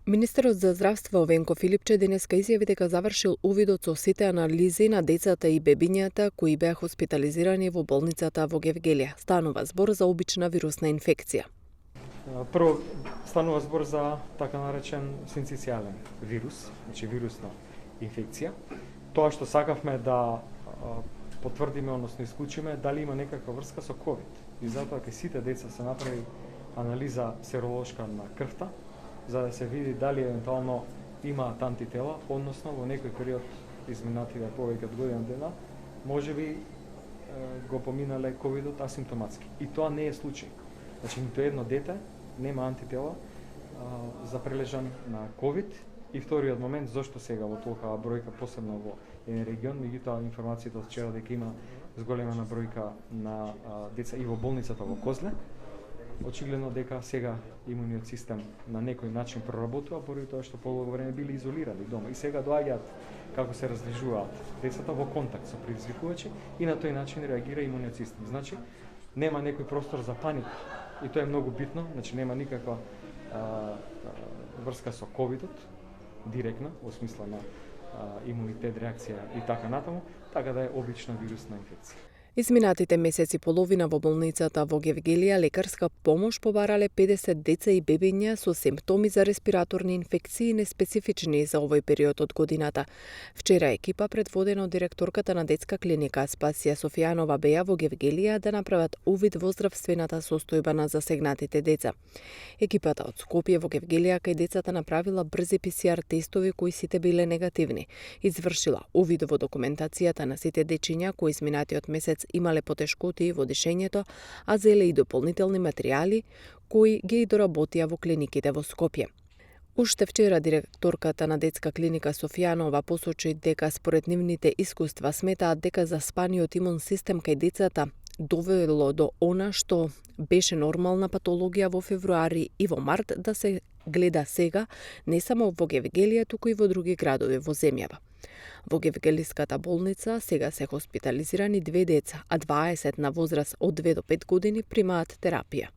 Министерот за здравство Венко Филипче денеска изјави дека завршил увидот со сите анализи на децата и бебињата кои беа хоспитализирани во болницата во Гевгелија. Станува збор за обична вирусна инфекција. Прво, станува збор за така наречен синцицијален вирус, значи вирусна инфекција. Тоа што сакавме да потврдиме, односно исклучиме, дали има некаква врска со ковид. И затоа кај сите деца се направи анализа серолошка на крвта, за да се види дали евентуално имаат антитела, односно во некој период изминативе повеќе од година дена, можеби го поминале ковидот асимптоматски. И тоа не е случај. Значи, нито едно дете нема антитела запрележан на ковид. И вториот момент, зошто сега во толкава бројка, посебно во еден регион, меѓутоа информацијата од вчера дека има зголемена бројка на деца и во болницата во Козле, очигледно дека сега имуниот систем на некој начин проработува, поради тоа што по време били изолирани дома и сега доаѓаат како се раздвижуваат децата во контакт со предизвикувачи и на тој начин реагира имуниот систем. Значи, нема некој простор за паника и тоа е многу битно, значи нема никаква врска со ковидот, директна, во смисла на имунитет, реакција и така натаму, така да е обична вирусна инфекција. Изминатите месеци половина во болницата во Гевгелија лекарска помош побарале 50 деца и бебиња со симптоми за респираторни инфекции неспецифични за овој период од годината. Вчера екипа предводена од директорката на детска клиника Спасија Софијанова беа во Гевгелија да направат увид во здравствената состојба на засегнатите деца. Екипата од Скопје во Гевгелија кај децата направила брзи ПСР тестови кои сите биле негативни. Извршила увид во документацијата на сите дечиња кои изминатиот месец имале потешкоти во дишењето, а зеле и дополнителни материјали кои ги доработија во клиниките во Скопје. Уште вчера директорката на детска клиника Софијанова посочи дека според нивните искуства сметаат дека заспаниот имун систем кај децата довело до она што беше нормална патологија во февруари и во март да се гледа сега не само во Гевгелија, туку и во други градови во земјава. Во Гевгелиската болница сега се хоспитализирани 2 деца, а 20 на возраст од 2 до 5 години примаат терапија.